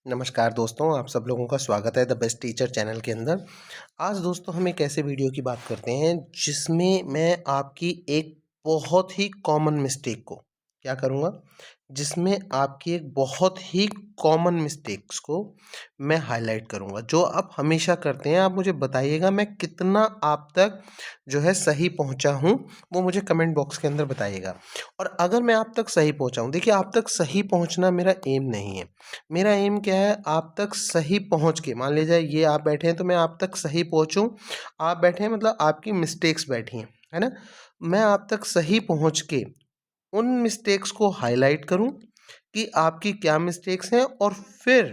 नमस्कार दोस्तों, आप सब लोगों का स्वागत है द बेस्ट टीचर चैनल के अंदर। आज दोस्तों हम एक ऐसे वीडियो की बात करते हैं जिसमें मैं आपकी एक बहुत ही कॉमन मिस्टेक को क्या करूँगा, जिसमें आपकी एक बहुत ही कॉमन मिस्टेक्स को मैं हाईलाइट करूँगा, जो आप हमेशा करते हैं। आप मुझे बताइएगा मैं कितना आप तक जो है सही पहुँचा हूँ, वो मुझे कमेंट बॉक्स के अंदर बताइएगा। और अगर मैं आप तक सही पहुँचा हूँ, देखिए आप तक सही पहुँचना मेरा एम नहीं है। मेरा एम क्या है, आप तक सही पहुंच के, मान लीजिए ये आप बैठे हैं तो मैं आप तक सही पहुंचूं। आप बैठे हैं मतलब आपकी मिस्टेक्स बैठी हैं, है ना। मैं आप तक सही पहुंच के उन मिस्टेक्स को हाईलाइट करूं कि आपकी क्या मिस्टेक्स हैं, और फिर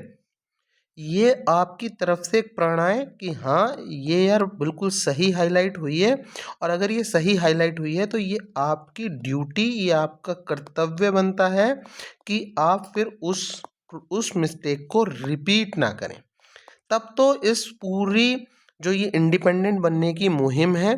ये आपकी तरफ से एक प्रण आए कि हाँ ये यार बिल्कुल सही हाईलाइट हुई है। और अगर ये सही हाईलाइट हुई है तो ये आपकी ड्यूटी, ये आपका कर्तव्य बनता है कि आप फिर उस मिस्टेक को रिपीट ना करें। तब तो इस पूरी जो ये इंडिपेंडेंट बनने की मुहिम है,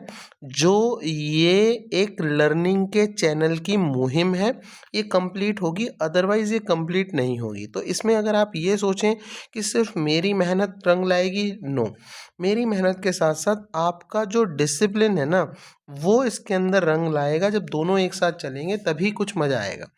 जो ये एक लर्निंग के चैनल की मुहिम है, ये कंप्लीट होगी, अदरवाइज़ ये कंप्लीट नहीं होगी। तो इसमें अगर आप ये सोचें कि सिर्फ मेरी मेहनत रंग लाएगी, नो। मेरी मेहनत के साथ साथ आपका जो डिसिप्लिन है ना, वो इसके अंदर रंग लाएगा। जब दोनों एक साथ चलेंगे तभी कुछ मज़ा आएगा।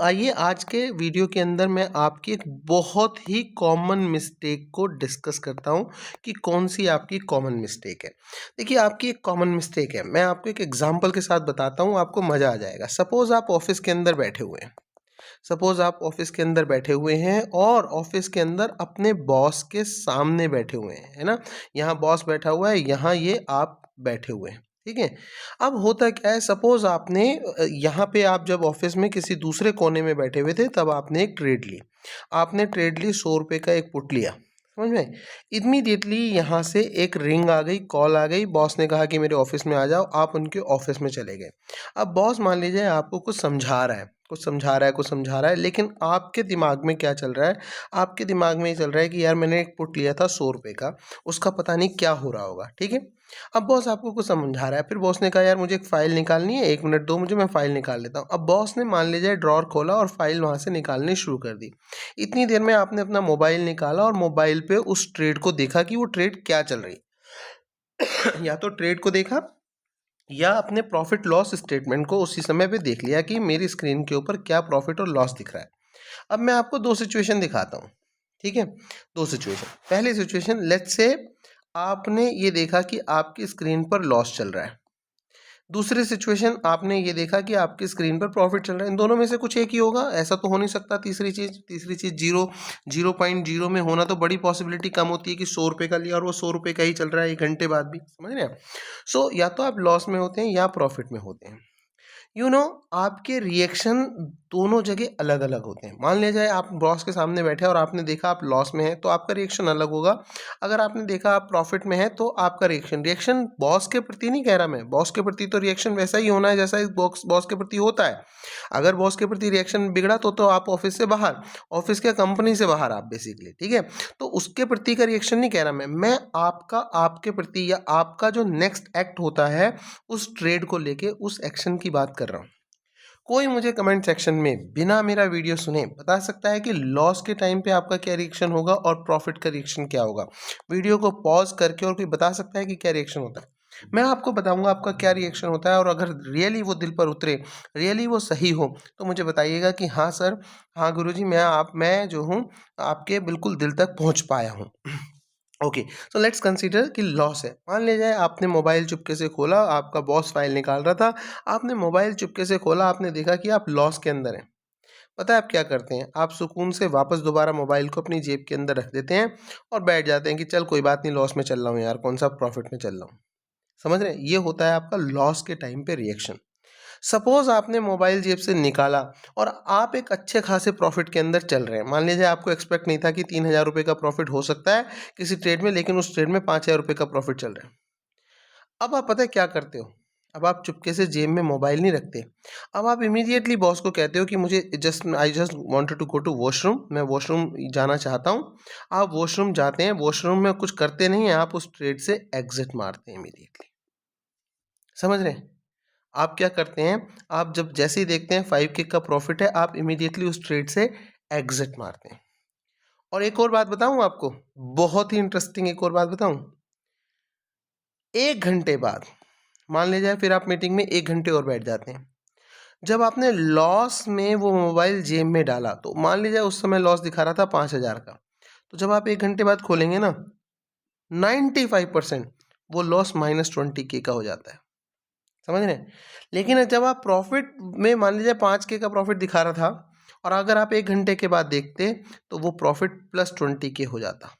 आइए आज के वीडियो के अंदर मैं आपकी एक बहुत ही कॉमन मिस्टेक को डिस्कस करता हूं कि कौन सी आपकी कॉमन मिस्टेक है। देखिए आपकी एक कॉमन मिस्टेक है, मैं आपको एक एग्जांपल के साथ बताता हूं, आपको मज़ा आ जाएगा। सपोज़ आप ऑफिस के अंदर बैठे हुए हैं। सपोज़ आप ऑफिस के अंदर बैठे हुए हैं और ऑफिस के अंदर अपने बॉस के सामने बैठे हुए हैं, है ना। यहाँ बॉस बैठा हुआ है, यहाँ ये आप बैठे हुए हैं, ठीक है। अब होता क्या है, सपोज़ आपने यहाँ पे आप जब ऑफिस में किसी दूसरे कोने में बैठे हुए थे, तब आपने एक ट्रेड ली। आपने ट्रेड ली, 100 रुपये का एक पुट लिया, समझ में। इमीडिएटली यहाँ से एक रिंग आ गई, कॉल आ गई, बॉस ने कहा कि मेरे ऑफिस में आ जाओ। आप उनके ऑफिस में चले गए। अब बॉस मान लीजिए आपको कुछ समझा रहा है, कुछ समझा रहा है, कुछ समझा रहा है, लेकिन आपके दिमाग में क्या चल रहा है, आपके दिमाग में ये चल रहा है कि यार मैंने एक पुट लिया था 100 रुपये का, उसका पता नहीं क्या हो रहा होगा, ठीक है। अब बॉस आपको कुछ समझा रहा है, फिर बॉस ने कहा यार मुझे एक फ़ाइल निकालनी है, 1 मिनट दो मुझे, मैं फ़ाइल निकाल लेता हूँ। अब बॉस ने मान लीजिए ड्रॉअर खोला और फाइल वहाँ से निकालनी शुरू कर दी। इतनी देर में आपने अपना मोबाइल निकाला और मोबाइल पे उस ट्रेड को देखा कि वो ट्रेड क्या चल रही है। या तो ट्रेड को देखा, या अपने प्रॉफिट लॉस स्टेटमेंट को उसी समय पे देख लिया कि मेरी स्क्रीन के ऊपर क्या प्रॉफिट और लॉस दिख रहा है। अब मैं आपको दो सिचुएशन दिखाता हूँ, ठीक है। दो सिचुएशन, पहली सिचुएशन, लेट्स से आपने ये देखा कि आपकी स्क्रीन पर लॉस चल रहा है। दूसरी सिचुएशन, आपने ये देखा कि आपकी स्क्रीन पर प्रॉफिट चल रहा है। इन दोनों में से कुछ एक ही होगा, ऐसा तो हो नहीं सकता। तीसरी चीज़ जीरो, 0.0 में होना तो बड़ी पॉसिबिलिटी कम होती है कि 100 रुपये का लिया और वो 100 रुपये का ही चल रहा है 1 घंटे बाद भी, समझ रहे हैं आप। या तो आप लॉस में होते हैं या प्रॉफिट में होते हैं। आपके रिएक्शन दोनों जगह अलग अलग होते हैं। मान लिया जाए आप बॉस के सामने बैठे और आपने देखा आप लॉस में हैं, तो आपका रिएक्शन अलग होगा। अगर आपने देखा आप प्रॉफिट में है, तो आपका रिएक्शन बॉस के प्रति नहीं कह रहा मैं, बॉस के प्रति तो रिएक्शन वैसा ही होना है जैसा इस बॉस के प्रति होता है। अगर बॉस के प्रति रिएक्शन बिगड़ा तो आप ऑफिस से बाहर, ऑफिस के कंपनी से बाहर आप बेसिकली, ठीक है। तो उसके प्रति का रिएक्शन नहीं कह रहा मैं आपका, आपके प्रति, या आपका जो नेक्स्ट एक्ट होता है उस ट्रेड को लेके, उस एक्शन की बात कर रहा हूँ। कोई मुझे कमेंट सेक्शन में बिना मेरा वीडियो सुने बता सकता है कि लॉस के टाइम पे आपका क्या रिएक्शन होगा और प्रॉफिट का रिएक्शन क्या होगा? वीडियो को पॉज करके, और कोई बता सकता है कि क्या रिएक्शन होता है? मैं आपको बताऊंगा आपका क्या रिएक्शन होता है, और अगर रियली वो दिल पर उतरे, रियली वो सही हो, तो मुझे बताइएगा कि हाँ सर, हाँ गुरुजी, मैं जो हूँ आपके बिल्कुल दिल तक पहुँच पाया हूँ। ओके, सो लेट्स कंसीडर कि लॉस है। मान लिया जाए आपने मोबाइल चुपके से खोला, आपका बॉस फाइल निकाल रहा था, आपने मोबाइल चुपके से खोला, आपने देखा कि आप लॉस के अंदर हैं। पता है आप क्या करते हैं? आप सुकून से वापस दोबारा मोबाइल को अपनी जेब के अंदर रख देते हैं और बैठ जाते हैं कि चल कोई बात नहीं, लॉस में चल रहा हूँ यार, कौन सा प्रॉफिट में चल रहा हूँ। समझ रहे हैं? ये होता है आपका लॉस के टाइम पे रिएक्शन। सपोज आपने मोबाइल जेब से निकाला और आप एक अच्छे खासे प्रॉफिट के अंदर चल रहे हैं। मान लीजिए आपको एक्सपेक्ट नहीं था कि 3,000 रुपये का प्रॉफिट हो सकता है किसी ट्रेड में, लेकिन उस ट्रेड में 5,000 रुपये का प्रॉफिट चल रहा है। अब आप पता है क्या करते हो? अब आप चुपके से जेब में मोबाइल नहीं रखते। अब आप इमीडिएटली बॉस को कहते हो कि मुझे I just wanted to go to washroom, मैं वॉशरूम जाना चाहता हूँ। आप वॉशरूम जाते हैं, वॉशरूम में कुछ करते नहीं हैं, आप उस ट्रेड से एग्जिट मारते हैं इमीडिएटली। समझ रहे हैं? आप क्या करते हैं, आप जब जैसे ही देखते हैं 5K का प्रॉफिट है, आप इमीडिएटली उस ट्रेड से एग्जिट मारते हैं। और एक और बात बताऊं आपको, बहुत ही इंटरेस्टिंग एक और बात बताऊं। 1 घंटे बाद मान लीजिए फिर आप मीटिंग में 1 घंटे और बैठ जाते हैं। जब आपने लॉस में वो मोबाइल जेब में डाला तो मान लीजिए उस समय लॉस दिखा रहा था 5,000 का, तो जब आप 1 घंटे बाद खोलेंगे ना, 95% वो लॉस -20K का हो जाता है। समझ रहे हैं? लेकिन जब आप प्रॉफिट में मान लीजिए 5K का प्रॉफिट दिखा रहा था, और अगर आप 1 घंटे के बाद देखते तो वो प्रॉफिट +20K हो जाता।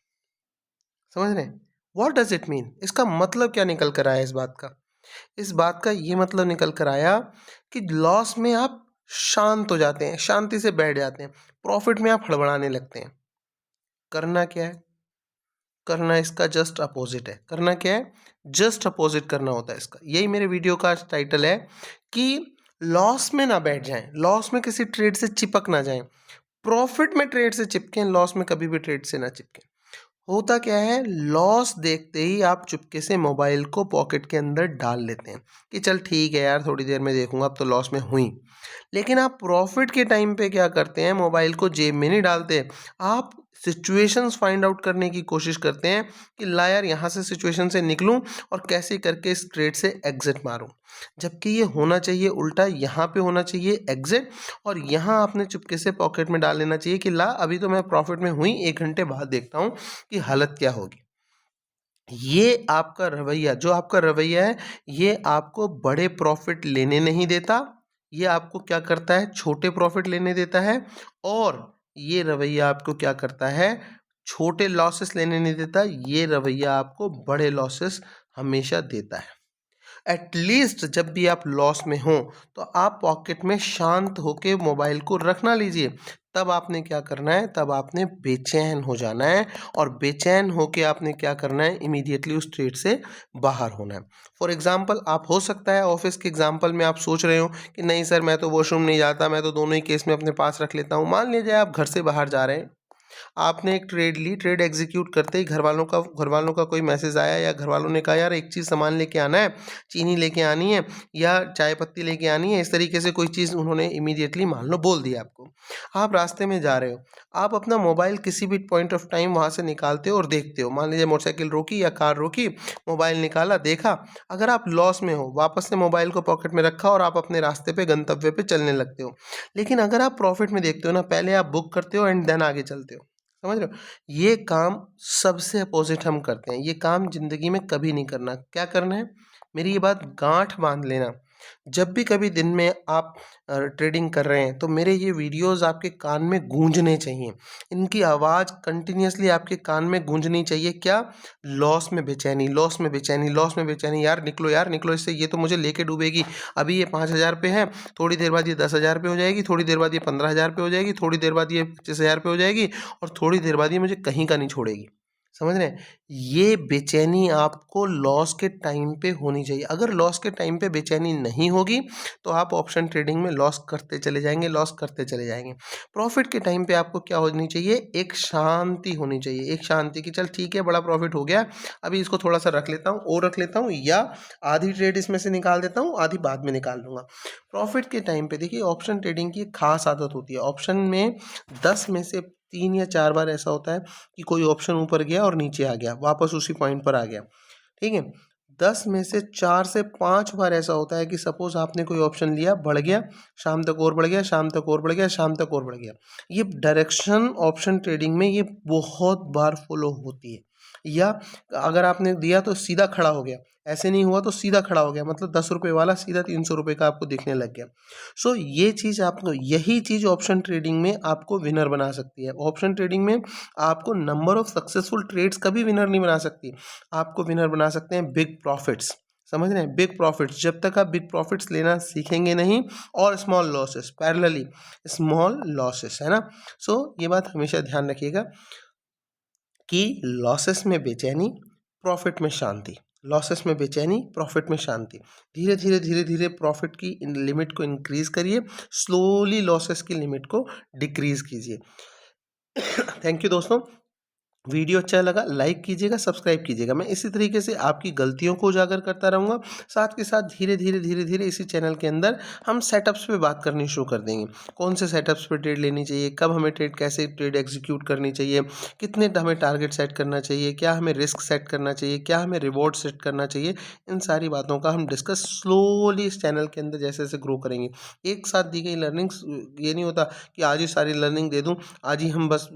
समझ रहे हैं? What does it mean? इसका मतलब क्या निकल कर आया इस बात का? इस बात का ये मतलब निकल कर आया कि लॉस में आप शांत हो जाते हैं, शांति से बैठ जाते हैं, प्रॉफिट में आप हड़बड़ाने लगते हैं। करना क्या है? करना इसका जस्ट अपोजिट है। करना क्या है? जस्ट अपोजिट करना होता है इसका। यही मेरे वीडियो का टाइटल है कि लॉस में ना बैठ जाएं, लॉस में किसी ट्रेड से चिपक ना जाएं, प्रॉफिट में ट्रेड से चिपकें, लॉस में कभी भी ट्रेड से ना चिपकें। होता क्या है, लॉस देखते ही आप चुपके से मोबाइल को पॉकेट के अंदर डाल लेते हैं कि चल ठीक है यार, थोड़ी देर में देखूंगा, अब तो लॉस में हुई। लेकिन आप प्रॉफिट के टाइम पे क्या करते हैं, मोबाइल को जेब में नहीं डालते, आप सिचुएशंस फाइंड आउट करने की कोशिश करते हैं कि ला यार यहाँ से सिचुएशन से निकलूं और कैसे करके इस ट्रेड से एग्जिट मारूं। जबकि ये होना चाहिए उल्टा, यहाँ पे होना चाहिए एग्जिट, और यहाँ आपने चुपके से पॉकेट में डाल लेना चाहिए कि ला अभी तो मैं प्रॉफिट में हुई, 1 घंटे बाद देखता हूँ कि हालत क्या होगी। ये आपका रवैया, जो आपका रवैया है, ये आपको बड़े प्रॉफिट लेने नहीं देता, ये आपको क्या करता है, छोटे प्रॉफिट लेने देता है। और ये रवैया आपको क्या करता है, छोटे लॉसेस लेने नहीं देता, ये रवैया आपको बड़े लॉसेस हमेशा देता है। एटलीस्ट जब भी आप लॉस में हो तो आप पॉकेट में शांत होके मोबाइल को रख ना लीजिए। तब आपने क्या करना है, तब आपने बेचैन हो जाना है, और बेचैन होके आपने क्या करना है, इमीडिएटली उस ट्रेड से बाहर होना है। फॉर एग्जांपल, आप हो सकता है ऑफिस के एग्जांपल में आप सोच रहे हो कि नहीं सर, मैं तो वॉशरूम नहीं जाता, मैं तो दोनों ही केस में अपने पास रख लेता हूँ। मान लीजिए आप घर से बाहर जा रहे हैं, आपने एक ट्रेड ली, ट्रेड एग्जीक्यूट करते ही घर वालों का कोई मैसेज आया, या घर वालों ने कहा यार एक चीज़ सामान लेके आना है, चीनी लेके आनी है या चाय पत्ती लेके आनी है, इस तरीके से कोई चीज़ उन्होंने इमीडिएटली मान लो बोल दिया आपको। आप रास्ते में जा रहे हो, आप अपना मोबाइल किसी भी पॉइंट ऑफ टाइम वहाँ से निकालते हो और देखते हो, मान लीजिए मोटरसाइकिल रोकी या कार रोकी, मोबाइल निकाला, देखा। अगर आप लॉस में हो, वापस से मोबाइल को पॉकेट में रखा और आप अपने रास्ते पे, गंतव्य पे चलने लगते हो। लेकिन अगर आप प्रॉफिट में देखते हो ना, पहले आप बुक करते हो एंड देन आगे चलते हो। समझ रहे हो? ये काम सबसे अपोजिट हम करते हैं। ये काम ज़िंदगी में कभी नहीं करना। क्या करना है? मेरी ये बात गांठ बांध लेना। जब भी कभी दिन में आप ट्रेडिंग कर रहे हैं तो मेरे ये वीडियोस आपके कान में गूंजने चाहिए। इनकी आवाज़ कंटिन्यूअसली आपके कान में गूंजनी चाहिए। क्या? लॉस में बेचैनी, लॉस में बेचैनी, लॉस में बेचैनी, यार निकलो इससे, ये तो मुझे लेके डूबेगी। अभी ये 5,000 पे है, थोड़ी देर बाद ये 10,000 पे हो जाएगी, थोड़ी देर बाद ये 15,000 पे हो जाएगी, थोड़ी देर बाद ये 25,000 पे हो जाएगी, और थोड़ी देर बाद ये मुझे कहीं का नहीं छोड़ेगी। समझ रहे हैं? ये बेचैनी आपको लॉस के टाइम पे होनी चाहिए। अगर लॉस के टाइम पे बेचैनी नहीं होगी तो आप ऑप्शन ट्रेडिंग में लॉस करते चले जाएंगे, लॉस करते चले जाएंगे। प्रॉफिट के टाइम पे आपको क्या होनी चाहिए, एक शांति होनी चाहिए। एक शांति की, चल ठीक है बड़ा प्रॉफिट हो गया, अभी इसको थोड़ा सा रख लेता हूँ और रख लेता हूँ, या आधी ट्रेड इसमें से निकाल देता हूँ, आधी बाद में निकाल लूँगा। प्रॉफिट के टाइम पे देखिए, ऑप्शन ट्रेडिंग की एक खास आदत होती है। ऑप्शन में 10 में से 3 या 4 बार ऐसा होता है कि कोई ऑप्शन ऊपर गया और नीचे आ गया, वापस उसी पॉइंट पर आ गया। ठीक है? 10 में से 4 से 5 बार ऐसा होता है कि सपोज आपने कोई ऑप्शन लिया, बढ़ गया, शाम तक और बढ़ गया, शाम तक और बढ़ गया, शाम तक और बढ़ गया। ये डायरेक्शन ऑप्शन ट्रेडिंग में ये बहुत बार फॉलो होती है। या अगर आपने दिया तो सीधा खड़ा हो गया, ऐसे नहीं हुआ तो सीधा खड़ा हो गया, मतलब 10 रुपये वाला सीधा 300 रुपये का आपको दिखने लग गया। सो ये चीज़ आपको, यही चीज़ ऑप्शन ट्रेडिंग में आपको विनर बना सकती है। ऑप्शन ट्रेडिंग में आपको नंबर ऑफ सक्सेसफुल ट्रेड्स कभी विनर नहीं बना सकती, आपको विनर बना सकते हैं बिग प्रॉफिट्स। समझ रहे हैं? बिग प्रॉफिट्स, जब तक आप बिग प्रॉफिट्स लेना सीखेंगे नहीं, और small losses parallelly, small losses, है ना। सो ये बात हमेशा ध्यान रखिएगा कि लॉसेस में बेचैनी, प्रॉफिट में शांति। लॉसेस में बेचैनी, प्रॉफिट में शांति। धीरे धीरे प्रॉफिट की लिमिट को इंक्रीज करिए, स्लोली लॉसेस की लिमिट को डिक्रीज कीजिए। थैंक यू दोस्तों। वीडियो अच्छा लगा लाइक कीजिएगा, सब्सक्राइब कीजिएगा। मैं इसी तरीके से आपकी गलतियों को उजागर करता रहूँगा। साथ के साथ धीरे-धीरे इसी चैनल के अंदर हम सेटअप्स पे बात करनी शुरू कर देंगे। कौन से सेटअप्स पे ट्रेड लेनी चाहिए, कब हमें ट्रेड कैसे ट्रेड एग्जीक्यूट करनी चाहिए, कितने हमें टारगेट सेट करना चाहिए, क्या हमें रिस्क सेट करना चाहिए, क्या हमें रिवॉर्ड सेट करना चाहिए। इन सारी बातों का हम डिस्कस स्लोली इस चैनल के अंदर जैसे-जैसे ग्रो करेंगे। एक साथ दी गई लर्निंग्स ये नहीं होता कि आज ही सारी लर्निंग दे दूँ, आज ही हम बस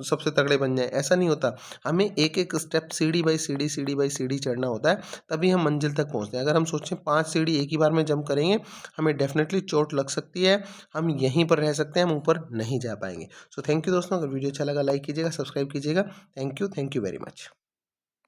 सबसे तगड़े बन जाएँ, ऐसा नहीं होता। हमें एक-एक स्टेप सीढ़ी बाई सीढ़ी चढ़ना होता है, तभी हम मंजिल तक पहुँचते हैं। अगर हम सोचें 5 सीढ़ी एक ही बार में जंप करेंगे, हमें डेफ़िनेटली चोट लग सकती है, हम यहीं पर रह सकते हैं, हम ऊपर नहीं जा पाएँगे। सो थैंक यू दोस्तों, अगर वीडियो अच्छा लगा लाइक कीजिएगा, सब्सक्राइब कीजिएगा। Thank you very much.